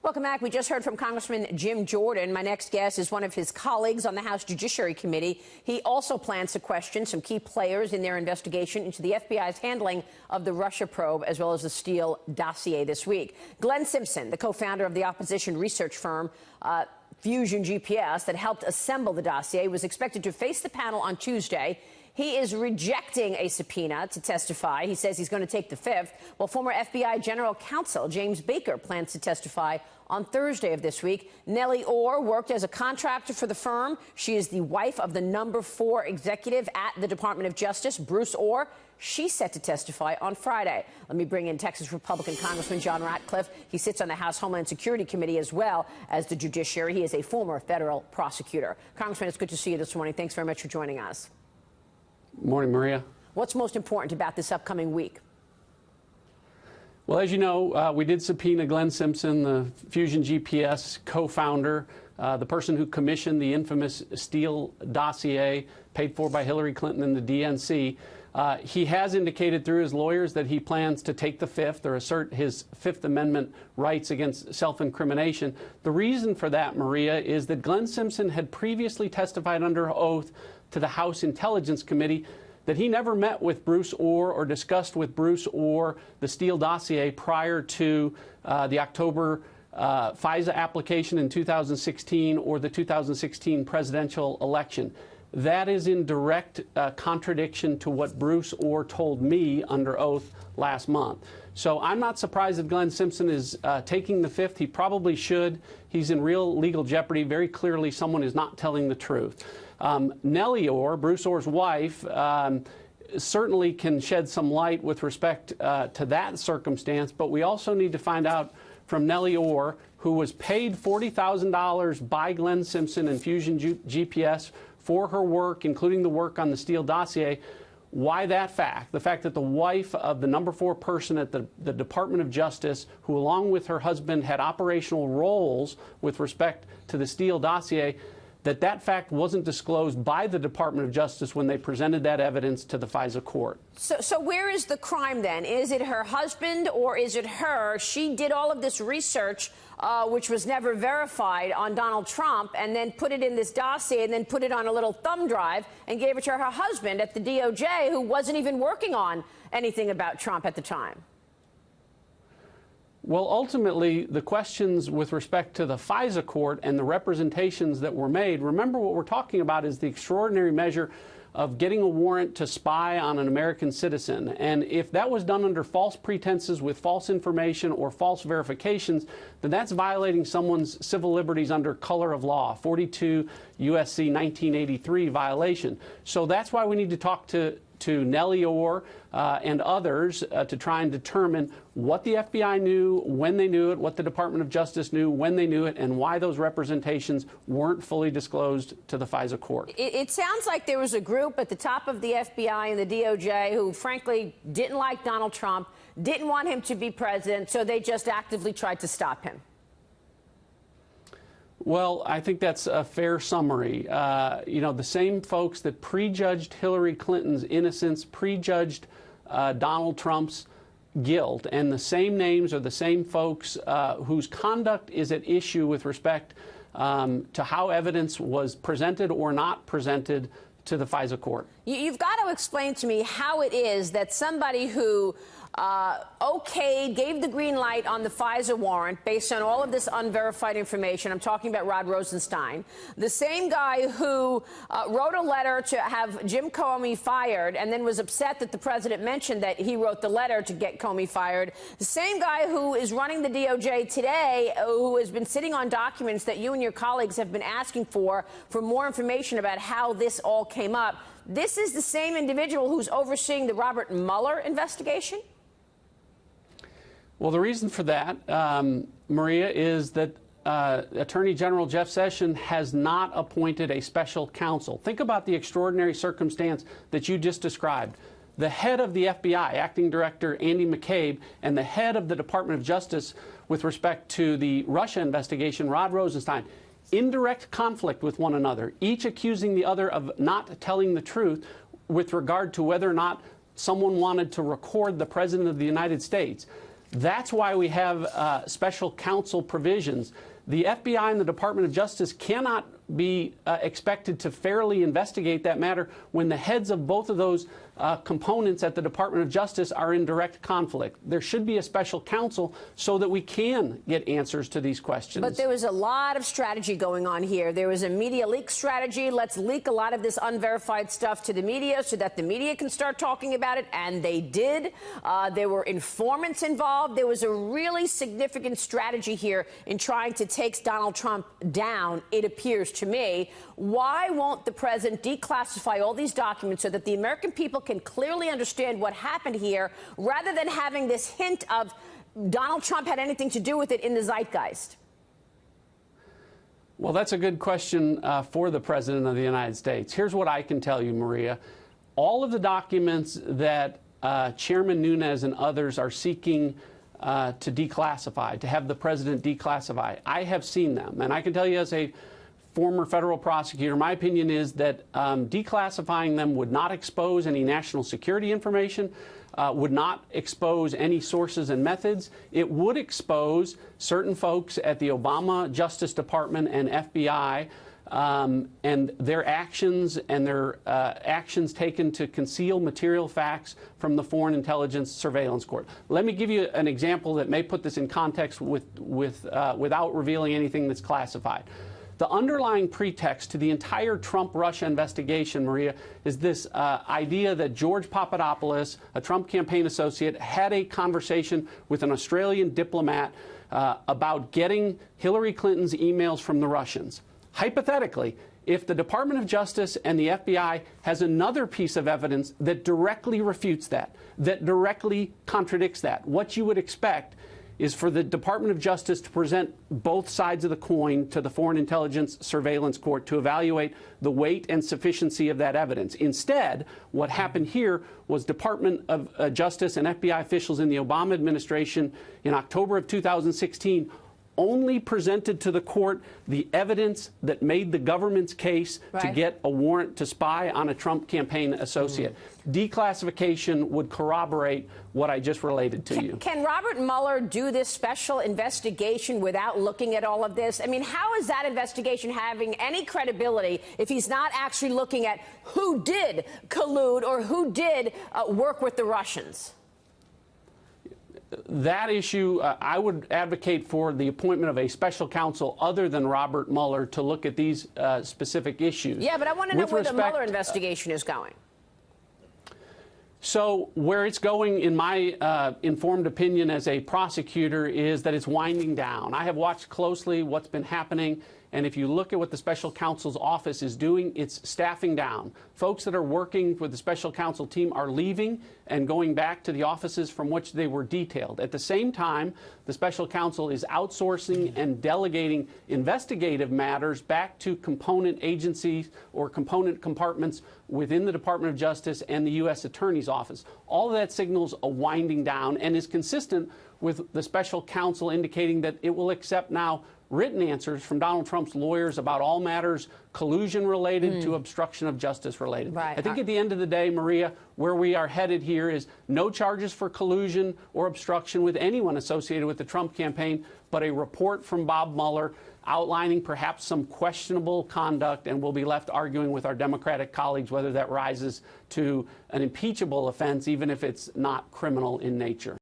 Welcome back. We just heard from Congressman Jim Jordan. My next guest is one of his colleagues on the House Judiciary Committee. He also plans to question some key players in their investigation into the FBI's handling of the Russia probe, as well as the Steele dossier this week. Glenn Simpson, the co-founder of the opposition research firm Fusion GPS that helped assemble the dossier, was expected to face the panel on Tuesday. He is rejecting a subpoena to testify. He says he's going to take the fifth, while former FBI General Counsel James Baker plans to testify on Thursday of this week. Nellie Orr worked as a contractor for the firm. She is the wife of the number 4 executive at the Department of Justice, Bruce Orr. She's set to testify on Friday. Let me bring in Texas Republican Congressman John Ratcliffe. He sits on the House Homeland Security Committee as well as the Judiciary. He is a former federal prosecutor. Congressman, it's good to see you this morning. Thanks very much for joining us. Morning, Maria. What's most important about this upcoming week? Well, as you know, we did subpoena Glenn Simpson, the Fusion GPS co-founder, the person who commissioned the infamous Steele dossier paid for by Hillary Clinton and the DNC. He has indicated through his lawyers that he plans to take the fifth or assert his Fifth Amendment rights against self-incrimination. The reason for that, Maria, is that Glenn Simpson had previously testified under oath to the House Intelligence Committee that he never met with Bruce Orr or discussed with Bruce Orr the Steele dossier prior to the October FISA application in 2016 or the 2016 presidential election. That is in direct contradiction to what Bruce Orr told me under oath last month. So I'm not surprised that Glenn Simpson is taking the fifth. He probably should. He's in real legal jeopardy. Very clearly, someone is not telling the truth. Nellie Orr, Bruce Orr's wife, certainly can shed some light with respect to that circumstance, but we also need to find out from Nellie Orr, who was paid $40,000 by Glenn Simpson and Fusion GPS for her work, including the work on the Steele dossier, why that fact, the fact that the wife of the number 4 person at the Department of Justice, who along with her husband had operational roles with respect to the Steele dossier, that fact wasn't disclosed by the Department of Justice when they presented that evidence to the FISA court. So where is the crime then? Is it her husband or is it her? She did all of this research, which was never verified, on Donald Trump, and then put it in this dossier and then put it on a little thumb drive and gave it to her husband at the DOJ, who wasn't even working on anything about Trump at the time. Well, ultimately, the questions with respect to the FISA court and the representations that were made, remember what we're talking about is the extraordinary measure of getting a warrant to spy on an American citizen. And if that was done under false pretenses with false information or false verifications, then that's violating someone's civil liberties under color of law, 42 U.S.C. 1983 violation. So that's why we need to talk to Nellie Orr and others to try and determine what the FBI knew, when they knew it, what the Department of Justice knew, when they knew it, and why those representations weren't fully disclosed to the FISA court. It sounds like there was a group at the top of the FBI and the DOJ who, frankly, didn't like Donald Trump, didn't want him to be president, so they just actively tried to stop him. Well, I think that's a fair summary. You know, the same folks that prejudged Hillary Clinton's innocence, prejudged Donald Trump's guilt, and the same names are the same folks whose conduct is at issue with respect to how evidence was presented or not presented to the FISA court. You've got to explain to me how it is that somebody who gave the green light on the FISA warrant based on all of this unverified information. I'm talking about Rod Rosenstein, the same guy who wrote a letter to have Jim Comey fired and then was upset that the president mentioned that he wrote the letter to get Comey fired. The same guy who is running the DOJ today, who has been sitting on documents that you and your colleagues have been asking for more information about how this all came up. This is the same individual who's overseeing the Robert Mueller investigation? Well, the reason for that, Maria, is that Attorney General Jeff Sessions has not appointed a special counsel. Think about the extraordinary circumstance that you just described. The head of the FBI, Acting Director Andy McCabe, and the head of the Department of Justice with respect to the Russia investigation, Rod Rosenstein, in direct conflict with one another, each accusing the other of not telling the truth with regard to whether or not someone wanted to record the President of the United States. That's why we have special counsel provisions. The FBI and the Department of Justice cannot be expected to fairly investigate that matter when the heads of both of those components at the Department of Justice are in direct conflict. There should be a special counsel so that we can get answers to these questions. But there was a lot of strategy going on here. There was a media leak strategy. Let's leak a lot of this unverified stuff to the media so that the media can start talking about it, and they did. There were informants involved. There was a really significant strategy here in trying to take Donald Trump down, it appears to me. Why won't the president declassify all these documents so that the American people can clearly understand what happened here, rather than having this hint of Donald Trump had anything to do with it in the zeitgeist? Well, that's a good question for the President of the United States. Here's what I can tell you, Maria. All of the documents that Chairman Nunes and others are seeking to declassify, to have the president declassify, I have seen them. And I can tell you, as a former federal prosecutor, my opinion is that declassifying them would not expose any national security information, would not expose any sources and methods. It would expose certain folks at the Obama Justice Department and FBI and their actions taken to conceal material facts from the Foreign Intelligence Surveillance Court. Let me give you an example that may put this in context without revealing anything that's classified. The underlying pretext to the entire Trump-Russia investigation, Maria, is this idea that George Papadopoulos, a Trump campaign associate, had a conversation with an Australian diplomat about getting Hillary Clinton's emails from the Russians. Hypothetically, if the Department of Justice and the FBI has another piece of evidence that directly refutes that, that directly contradicts that, what you would expect is for the Department of Justice to present both sides of the coin to the Foreign Intelligence Surveillance Court to evaluate the weight and sufficiency of that evidence. Instead, what happened here was Department of Justice and FBI officials in the Obama administration in October of 2016 only presented to the court the evidence that made the government's case to get a warrant to spy on a Trump campaign associate. Declassification would corroborate what I just related to you. Can Robert Mueller do this special investigation without looking at all of this? I mean, how is that investigation having any credibility if he's not actually looking at who did collude or who did work with the Russians? That issue, I would advocate for the appointment of a special counsel other than Robert Mueller to look at these specific issues. Yeah, but I want to know where the Mueller investigation is going. So where it's going, in my informed opinion as a prosecutor, is that it's winding down. I have watched closely what's been happening, and if you look at what the special counsel's office is doing, it's staffing down. Folks that are working with the special counsel team are leaving and going back to the offices from which they were detailed. At the same time, the special counsel is outsourcing and delegating investigative matters back to component agencies or component compartments within the Department of Justice and the U.S. Attorney's Office. All of that signals a winding down and is consistent with the special counsel indicating that it will accept now written answers from Donald Trump's lawyers about all matters collusion related to obstruction of justice related. Right. I think at the end of the day, Maria, where we are headed here is no charges for collusion or obstruction with anyone associated with the Trump campaign, but a report from Bob Mueller outlining perhaps some questionable conduct, and we'll be left arguing with our Democratic colleagues whether that rises to an impeachable offense, even if it's not criminal in nature.